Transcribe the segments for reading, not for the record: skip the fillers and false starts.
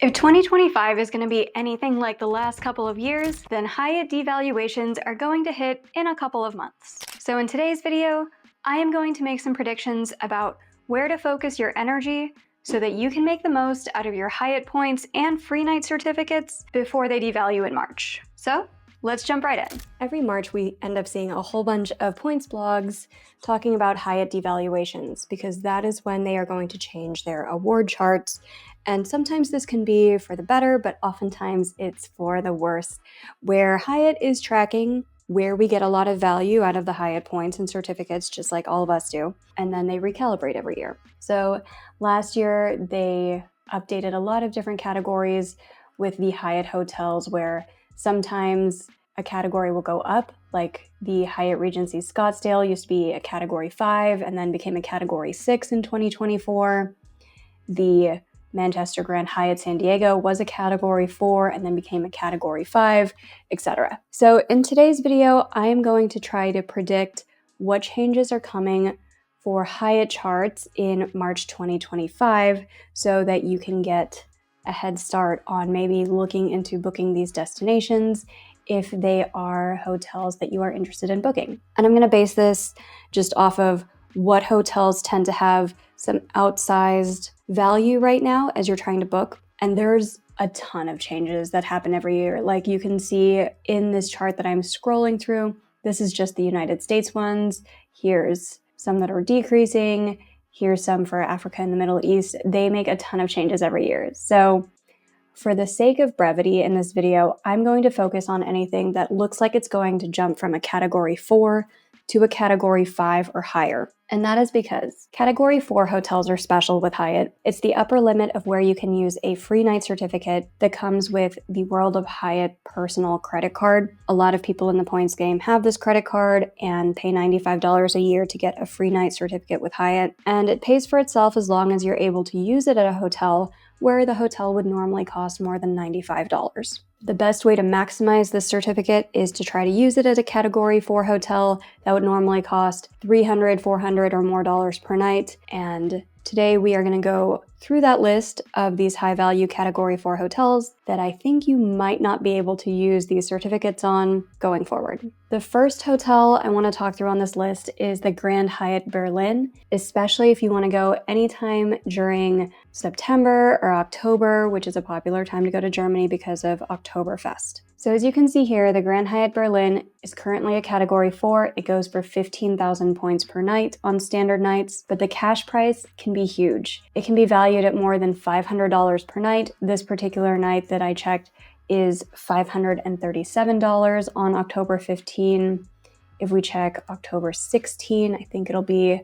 If 2025 is going to be anything like the last couple of years, then Hyatt devaluations are going to hit in a couple of months. So in today's video, I am going to make some predictions about where to focus your energy so that you can make the most out of your Hyatt points and free night certificates before they devalue in March. So let's jump right in. Every March, we end up seeing a whole bunch of points blogs talking about Hyatt devaluations because that is when they are going to change their award charts. And sometimes this can be for the better, but oftentimes it's for the worse, where Hyatt is tracking where we get a lot of value out of the Hyatt points and certificates, just like all of us do, and then they recalibrate every year. So last year, they updated a lot of different categories with the Hyatt hotels where sometimes a category will go up, like the Hyatt Regency Scottsdale used to be a category 5 and then became a category 6 in 2024. The Manchester Grand Hyatt San Diego was a category 4 and then became a category 5, etc. So in today's video, I am going to try to predict what changes are coming for Hyatt charts in March 2025 so that you can get a head start on maybe looking into booking these destinations if they are hotels that you are interested in booking. And I'm going to base this just off of what hotels tend to have some outsized value right now as you're trying to book. And there's a ton of changes that happen every year. Like you can see in this chart that I'm scrolling through, this is just the United States ones. Here's some that are decreasing. Here's some for Africa and the Middle East. They make a ton of changes every year. So for the sake of brevity in this video, I'm going to focus on anything that looks like it's going to jump from a category 4 to a category 5 or higher. And that is because category 4 hotels are special with Hyatt. It's the upper limit of where you can use a free night certificate that comes with the World of Hyatt personal credit card. A lot of people in the points game have this credit card and pay $95 a year to get a free night certificate with Hyatt. And it pays for itself as long as you're able to use it at a hotel where the hotel would normally cost more than $95. The best way to maximize this certificate is to try to use it at a category 4 hotel that would normally cost $300, $400 or more dollars per night. And today we are going to go through that list of these high value category 4 hotels that I think you might not be able to use these certificates on going forward. The first hotel I want to talk through on this list is the Grand Hyatt Berlin, especially if you want to go anytime during September or October, which is a popular time to go to Germany because of Oktoberfest. So as you can see here, the Grand Hyatt Berlin is currently a category 4. It goes for 15,000 points per night on standard nights, but the cash price can be huge. It can be valued at more than $500 per night. This particular night that I checked is $537 on October 15. If we check October 16, I think it'll be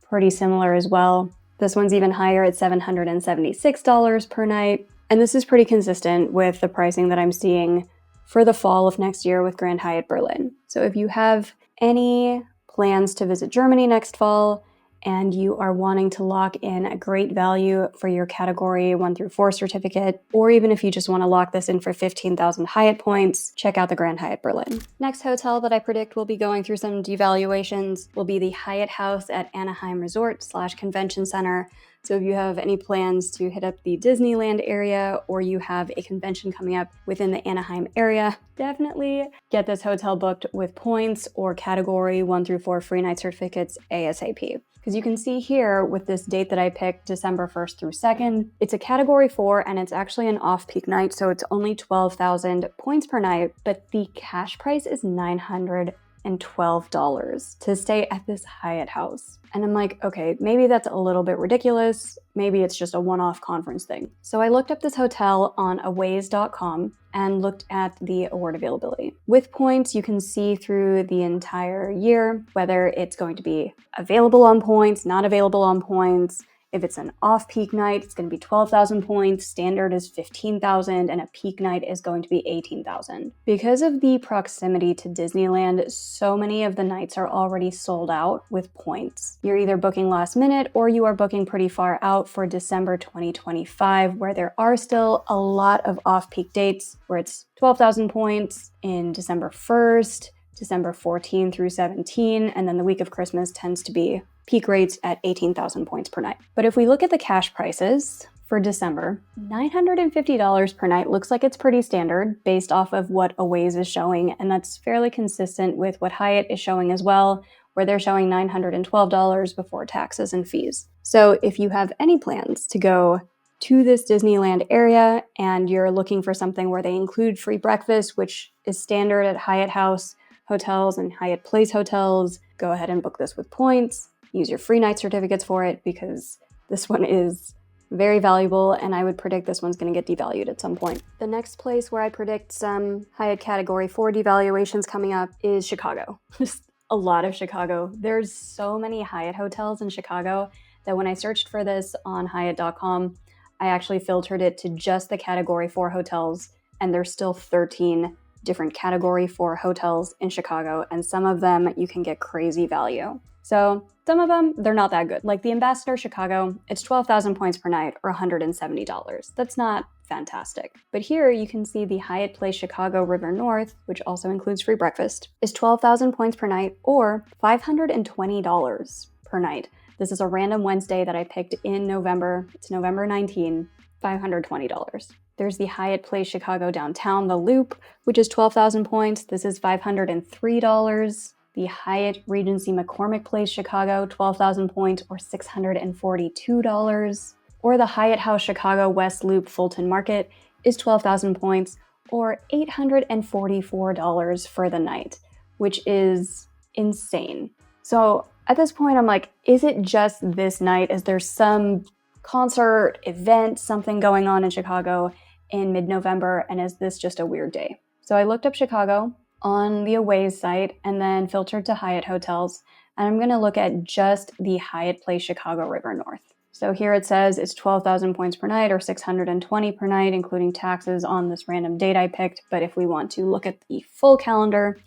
pretty similar as well. This one's even higher at $776 per night. And this is pretty consistent with the pricing that I'm seeing for the fall of next year with Grand Hyatt Berlin. So if you have any plans to visit Germany next fall and you are wanting to lock in a great value for your category 1 through 4 certificate, or even if you just want to lock this in for 15,000 Hyatt points, check out the Grand Hyatt Berlin. Next hotel that I predict will be going through some devaluations will be the Hyatt House at Anaheim Resort/Convention Center. So if you have any plans to hit up the Disneyland area or you have a convention coming up within the Anaheim area, definitely get this hotel booked with points or category 1 through 4 free night certificates ASAP. Because you can see here with this date that I picked, December 1st through 2nd, it's a category 4 and it's actually an off-peak night, so it's only 12,000 points per night, but the cash price is $912 to stay at this Hyatt house. And I'm like, okay, maybe that's a little bit ridiculous. Maybe it's just a one-off conference thing. So I looked up this hotel on aways.com and looked at the award availability. With points, you can see through the entire year whether it's going to be available on points, not available on points. If it's an off-peak night, it's going to be 12,000 points, standard is 15,000, and a peak night is going to be 18,000. Because of the proximity to Disneyland, so many of the nights are already sold out with points. You're either booking last minute or you are booking pretty far out for December 2025, where there are still a lot of off-peak dates where it's 12,000 points in December 1st, December 14 through 17, and then the week of Christmas tends to be peak rates at 18,000 points per night. But if we look at the cash prices, for for December, $950 per night looks like it's pretty standard based off of what Aways is showing, and that's fairly consistent with what Hyatt is showing as well, where they're showing $912 before taxes and fees. So if you have any plans to go to this Disneyland area and you're looking for something where they include free breakfast, which is standard at Hyatt House hotels and Hyatt Place hotels, go ahead and book this with points. Use your free night certificates for it because this one is very valuable, and I would predict this one's going to get devalued at some point. The next place where I predict some Hyatt Category 4 devaluations coming up is Chicago. Just a lot of Chicago. There's so many Hyatt hotels in Chicago that when I searched for this on Hyatt.com, I actually filtered it to just the Category 4 hotels, and there's still 13 different Category 4 hotels in Chicago, and some of them you can get crazy value. So some of them, they're not that good. Like the Ambassador Chicago, it's 12,000 points per night or $170. That's not fantastic. But here you can see the Hyatt Place Chicago River North, which also includes free breakfast, is 12,000 points per night or $520 per night. This is a random Wednesday that I picked in November. It's November 19, $520. There's the Hyatt Place Chicago Downtown, The Loop, which is 12,000 points. This is $503. The Hyatt Regency McCormick Place Chicago, 12,000 points or $642. Or the Hyatt House Chicago West Loop Fulton Market is 12,000 points or $844 for the night, which is insane. So at this point, I'm like, is it just this night? Is there some concert, event, something going on in Chicago in mid-November? And is this just a weird day? So I looked up Chicago on the Aways site and then filtered to Hyatt hotels. And I'm going to look at just the Hyatt Place Chicago River North. So here it says it's 12,000 points per night or $620 per night, including taxes on this random date I picked. But if we want to look at the full calendar,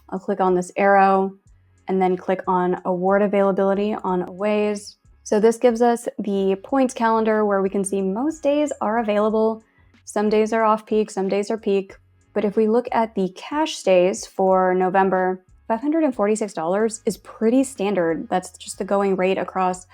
I'll click on this arrow and then click on award availability on Aways. So this gives us the points calendar where we can see most days are available. Some days are off peak, some days are peak. But if we look at the cash stays for November, $546 is pretty standard. That's just the going rate across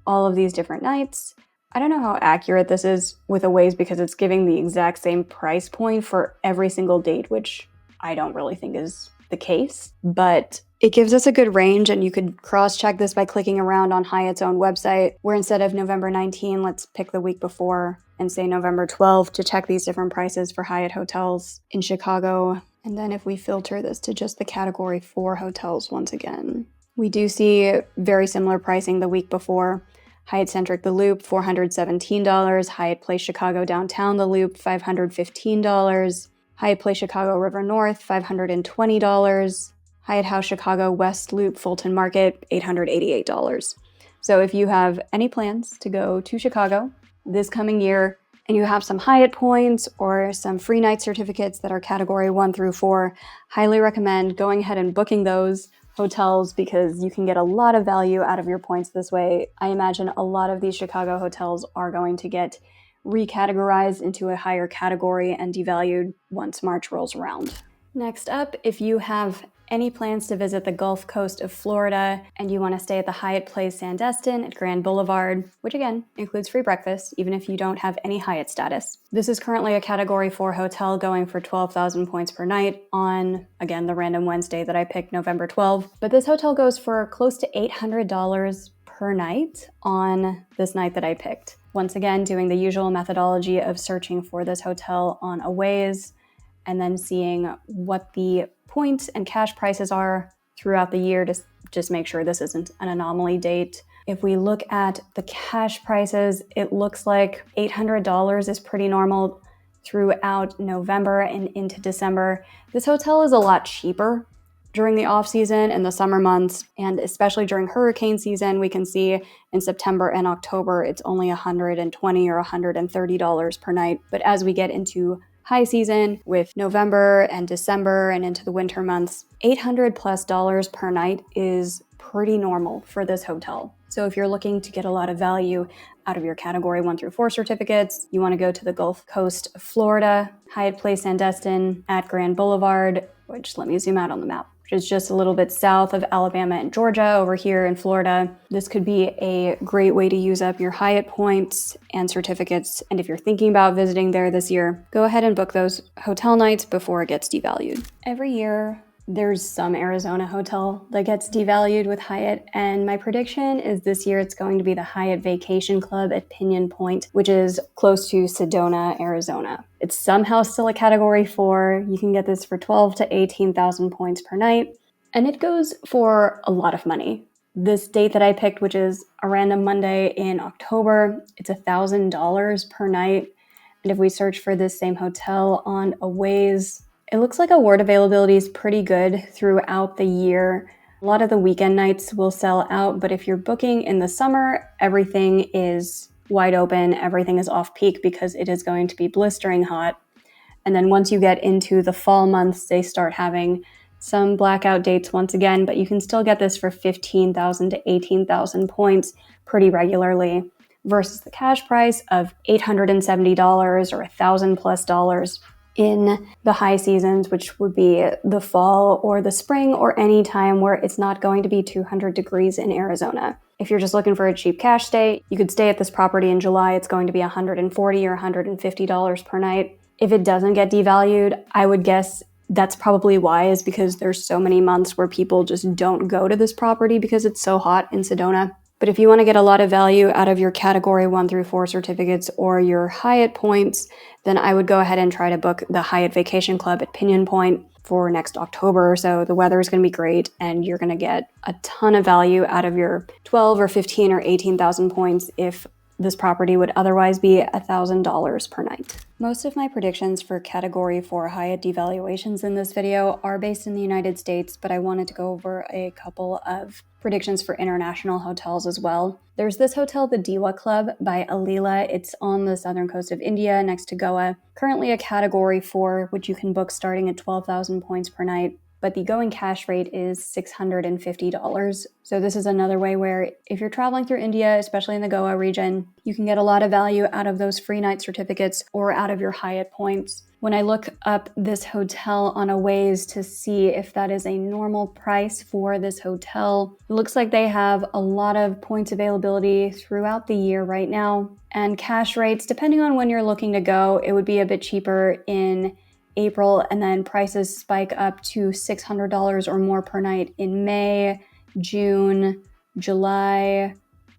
all of these different nights. I don't know how accurate this is with Aways because it's giving the exact same price point for every single date, which I don't really think is the case. But it gives us a good range, and you could cross-check this by clicking around on Hyatt's own website, where instead of November 19, let's pick the week before and say November 12 to check these different prices for Hyatt hotels in Chicago. And then if we filter this to just the Category 4 hotels once again, we do see very similar pricing the week before. Hyatt Centric The Loop, $417. Hyatt Place Chicago Downtown The Loop, $515. Hyatt Place Chicago River North, $520. Hyatt House Chicago West Loop Fulton Market, $888. So if you have any plans to go to Chicago this coming year and you have some Hyatt points or some free night certificates that are Category 1 through 4, highly recommend going ahead and booking those hotels because you can get a lot of value out of your points this way. I imagine a lot of these Chicago hotels are going to get recategorized into a higher category and devalued once March rolls around. Next up, if you have any plans to visit the Gulf Coast of Florida and you want to stay at the Hyatt Place Sandestin at Grand Boulevard, which again includes free breakfast even if you don't have any Hyatt status. This is currently a Category 4 hotel going for 12,000 points per night on, again, the random Wednesday that I picked, November 12. But this hotel goes for close to $800 per night on this night that I picked. Once again, doing the usual methodology of searching for this hotel on Aways and then seeing what the points and cash prices are throughout the year to just make sure this isn't an anomaly date. If we look at the cash prices, it looks like $800 is pretty normal throughout November and into December. This hotel is a lot cheaper during the off season and the summer months, and especially during hurricane season, we can see in September and October, it's only $120 or $130 per night. But as we get into high season with November and December and into the winter months, $800+ per night is pretty normal for this hotel. So if you're looking to get a lot of value out of your Category 1 through 4 certificates, you want to go to the Gulf Coast of Florida, Hyatt Place Sandestin at Grand Boulevard, which let me zoom out on the map, which is just a little bit south of Alabama and Georgia over here in Florida. This could be a great way to use up your Hyatt points and certificates. And if you're thinking about visiting there this year, go ahead and book those hotel nights before it gets devalued. Every year, there's some Arizona hotel that gets devalued with Hyatt, and my prediction is this year it's going to be the Hyatt Vacation Club at Pinon Pointe, which is close to Sedona, Arizona. It's somehow still a Category 4. You can get this for 12 to 18,000 points per night, and it goes for a lot of money. This date that I picked, which is a random Monday in October, it's $1,000 per night, and if we search for this same hotel on a Waze, it looks like award availability is pretty good throughout the year. A lot of the weekend nights will sell out, but if you're booking in the summer, everything is wide open, everything is off peak because it is going to be blistering hot. And then once you get into the fall months, they start having some blackout dates once again, but you can still get this for 15,000 to 18,000 points pretty regularly versus the cash price of $870 or $1,000+ in the high seasons, which would be the fall or the spring or any time where it's not going to be 200 degrees in Arizona. If you're just looking for a cheap cash stay, you could stay at this property in July. It's going to be $140 or $150 per night. If it doesn't get devalued, I would guess that's probably why, is because there's so many months where people just don't go to this property because it's so hot in Sedona. But if you want to get a lot of value out of your Category 1 through 4 certificates or your Hyatt points, then I would go ahead and try to book the Hyatt Vacation Club at Pinon Pointe for next October or so. The weather is going to be great, and you're going to get a ton of value out of your 12 or 15 or 18,000 points if this property would otherwise be $1,000 per night. Most of my predictions for Category 4 Hyatt devaluations in this video are based in the United States, but I wanted to go over a couple of predictions for international hotels as well. There's this hotel, the Diwa Club by Alila. It's on the southern coast of India next to Goa. Currently a Category 4, which you can book starting at 12,000 points per night. But the going cash rate is $650. So this is another way where if you're traveling through India, especially in the Goa region, you can get a lot of value out of those free night certificates or out of your Hyatt points. When I look up this hotel on a Waze to see if that is a normal price for this hotel, it looks like they have a lot of points availability throughout the year right now. And cash rates, depending on when you're looking to go, it would be a bit cheaper in April, and then prices spike up to $600 or more per night in May, June, July,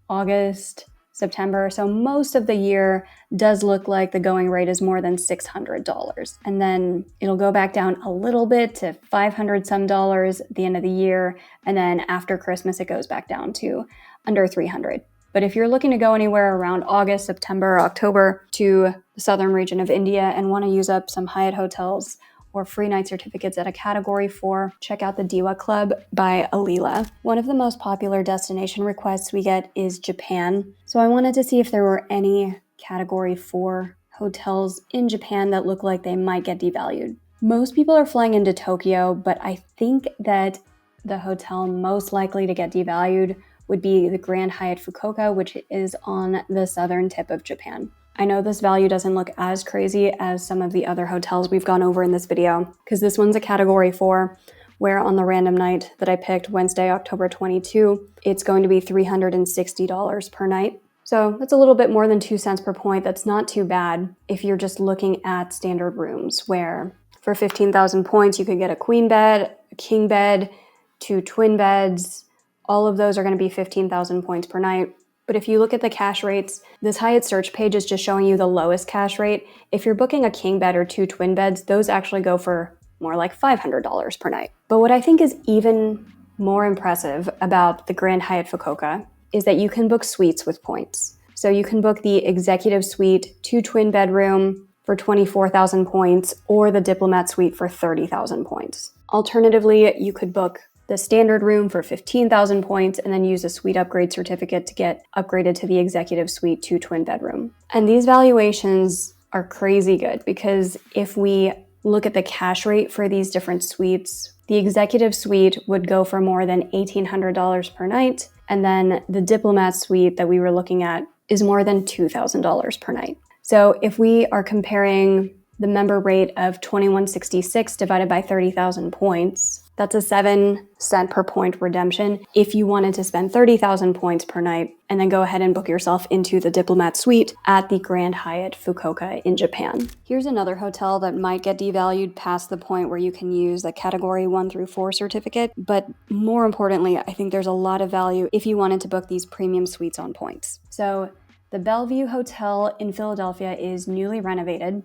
August, September. So most of the year does look like the going rate is more than $600. And then it'll go back down a little bit to $500 some dollars at the end of the year. And then after Christmas, it goes back down to under $300. But if you're looking to go anywhere around August, September, October to the southern region of India and want to use up some Hyatt hotels or free night certificates at a Category 4, check out the Diwa Club by Alila. One of the most popular destination requests we get is Japan. So I wanted to see if there were any Category 4 hotels in Japan that look like they might get devalued. Most people are flying into Tokyo, but I think that the hotel most likely to get devalued would be the Grand Hyatt Fukoka, which is on the southern tip of Japan. I know this value doesn't look as crazy as some of the other hotels we've gone over in this video, because this one's a Category 4, where on the random night that I picked, Wednesday, October 22, it's going to be $360 per night. So that's a little bit more than 2 cents per point. That's not too bad if you're just looking at standard rooms, where for 15,000 points, you could get a queen bed, a king bed, 2 twin beds. All of those are going to be 15,000 points per night. But if you look at the cash rates, this Hyatt search page is just showing you the lowest cash rate. If you're booking a king bed or 2 twin beds, those actually go for more like $500 per night. But what I think is even more impressive about the Grand Hyatt Fukoka is that you can book suites with points. So you can book the executive suite, 2 twin bedroom for 24,000 points, or the diplomat suite for 30,000 points. Alternatively, you could book the standard room for 15,000 points and then use a suite upgrade certificate to get upgraded to the executive suite 2 twin bedroom. And these valuations are crazy good, because if we look at the cash rate for these different suites, the executive suite would go for more than $1,800 per night. And then the diplomat suite that we were looking at is more than $2,000 per night. So if we are comparing the member rate of $2,166 divided by 30,000 points, That's a 7 cent per point redemption if you wanted to spend 30,000 points per night and then go ahead and book yourself into the Diplomat Suite at the Grand Hyatt Fukoka in Japan. Here's another hotel that might get devalued past the point where you can use the category 1 through 4 certificate, but more importantly, I think there's a lot of value if you wanted to book these premium suites on points. So the Bellevue Hotel in Philadelphia is newly renovated,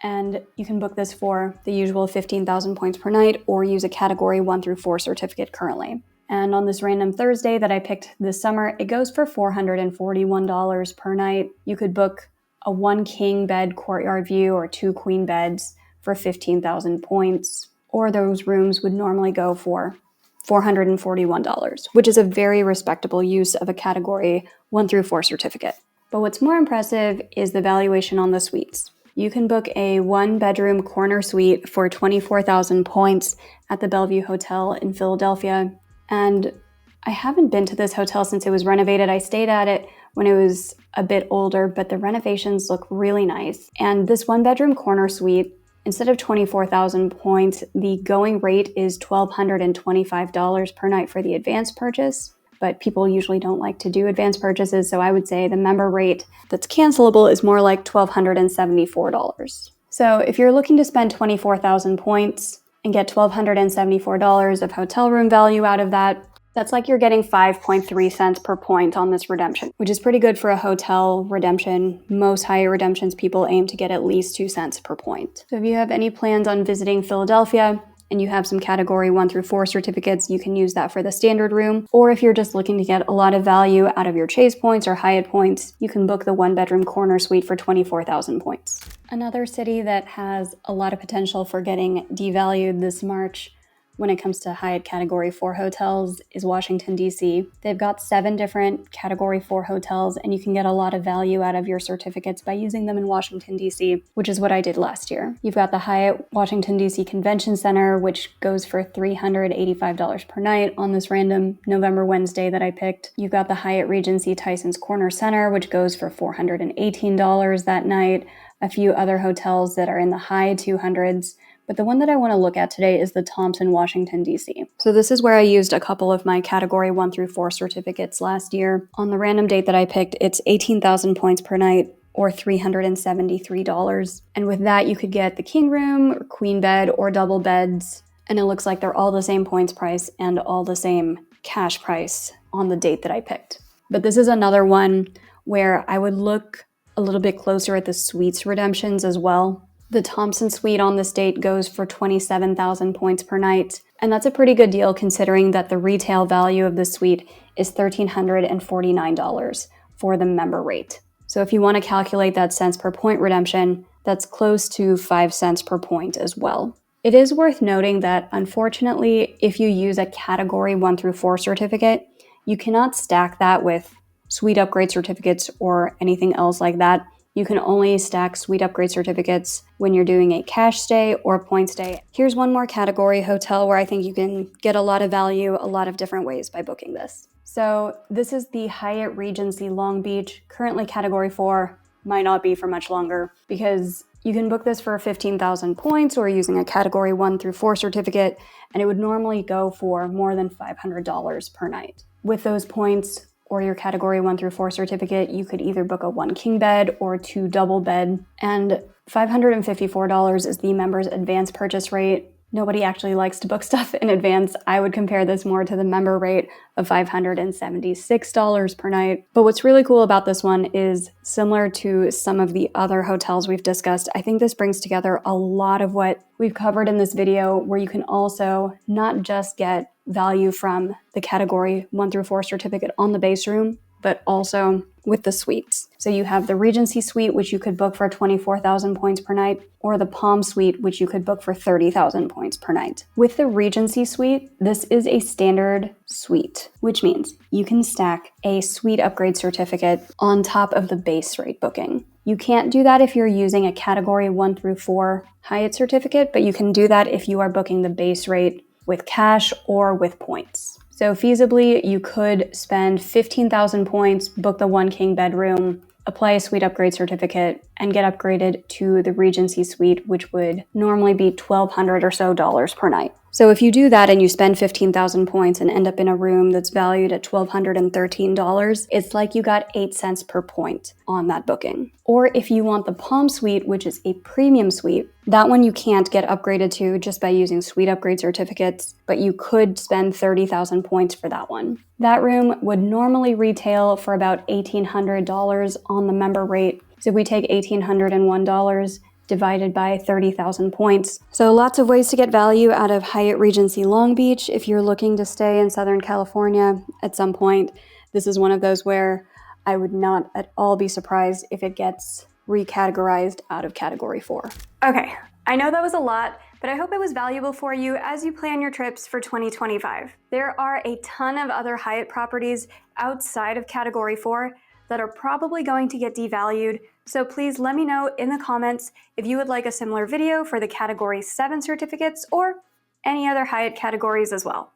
and you can book this for the usual 15,000 points per night or use a category 1 through 4 certificate currently. And on this random Thursday that I picked this summer, it goes for $441 per night. You could book a 1 king bed courtyard view or 2 queen beds for 15,000 points, or those rooms would normally go for $441, which is a very respectable use of a category 1 through 4 certificate. But what's more impressive is the valuation on the suites. You can book a 1-bedroom corner suite for 24,000 points at the Bellevue Hotel in Philadelphia. And I haven't been to this hotel since it was renovated. I stayed at it when it was a bit older, but the renovations look really nice. And this 1-bedroom corner suite, instead of 24,000 points, the going rate is $1,225 per night for the advance purchase. But people usually don't like to do advance purchases, so I would say the member rate that's cancelable is more like $1,274. So if you're looking to spend 24,000 points and get $1,274 of hotel room value out of that, that's like you're getting 5.3 cents per point on this redemption, which is pretty good for a hotel redemption. Most Hyatt redemptions, people aim to get at least 2 cents per point. So if you have any plans on visiting Philadelphia, and you have some category 1 through 4 certificates, you can use that for the standard room. Or if you're just looking to get a lot of value out of your Chase points or Hyatt points, you can book the 1-bedroom corner suite for 24,000 points. Another city that has a lot of potential for getting devalued this March when it comes to Hyatt Category 4 hotels is Washington, D.C. They've got 7 different Category 4 hotels, and you can get a lot of value out of your certificates by using them in Washington, D.C., which is what I did last year. You've got the Hyatt Washington, D.C. Convention Center, which goes for $385 per night on this random November Wednesday that I picked. You've got the Hyatt Regency Tysons Corner Center, which goes for $418 that night. A few other hotels that are in the high 200s. But the one that I want to look at today is the Thompson, Washington, D.C. So this is where I used a couple of my category 1 through 4 certificates last year. On the random date that I picked, it's 18,000 points per night or $373. And with that, you could get the king room, or queen bed, or double beds. And it looks like they're all the same points price and all the same cash price on the date that I picked. But this is another one where I would look a little bit closer at the suites redemptions as well. The Thompson suite on this date goes for 27,000 points per night, and that's a pretty good deal considering that the retail value of the suite is $1,349 for the member rate. So if you want to calculate that cents per point redemption, that's close to 5 cents per point as well. It is worth noting that unfortunately, if you use a category 1 through 4 certificate, you cannot stack that with suite upgrade certificates or anything else like that. You can only stack suite upgrade certificates when you're doing a cash stay or point stay. Here's one more category hotel where I think you can get a lot of value a lot of different ways by booking this. So this is the Hyatt Regency Long Beach, currently category 4, might not be for much longer because you can book this for 15,000 points or using a category 1 through 4 certificate, and it would normally go for more than $500 per night. With those points, or your category 1 through 4 certificate, you could either book a 1 king bed or 2 double bed. And $554 is the member's advance purchase rate. Nobody actually likes to book stuff in advance. I would compare this more to the member rate of $576 per night. But what's really cool about this one is similar to some of the other hotels we've discussed, I think this brings together a lot of what we've covered in this video, where you can also not just get value from the category 1 through 4 certificate on the base room, but also with the suites. So you have the Regency suite, which you could book for 24,000 points per night, or the Palm suite, which you could book for 30,000 points per night. With the Regency suite, this is a standard suite, which means you can stack a suite upgrade certificate on top of the base rate booking. You can't do that if you're using a category 1 through 4 Hyatt certificate, but you can do that if you are booking the base rate with cash or with points. So feasibly, you could spend 15,000 points, book the 1 king bedroom, apply a suite upgrade certificate, and get upgraded to the Regency suite, which would normally be $1,200 or so per night. So if you do that and you spend 15,000 points and end up in a room that's valued at $1,213, it's like you got 8 cents per point on that booking. Or if you want the Palm Suite, which is a premium suite, that one you can't get upgraded to just by using suite upgrade certificates, but you could spend 30,000 points for that one. That room would normally retail for about $1,800 on the member rate. So if we take $1,801 divided by 30,000 points. So lots of ways to get value out of Hyatt Regency Long Beach. If you're looking to stay in Southern California at some point, this is one of those where I would not at all be surprised if it gets recategorized out of Category 4. Okay, I know that was a lot, but I hope it was valuable for you as you plan your trips for 2025. There are a ton of other Hyatt properties outside of Category 4 that are probably going to get devalued, so please let me know in the comments if you would like a similar video for the Category 7 certificates or any other Hyatt categories as well.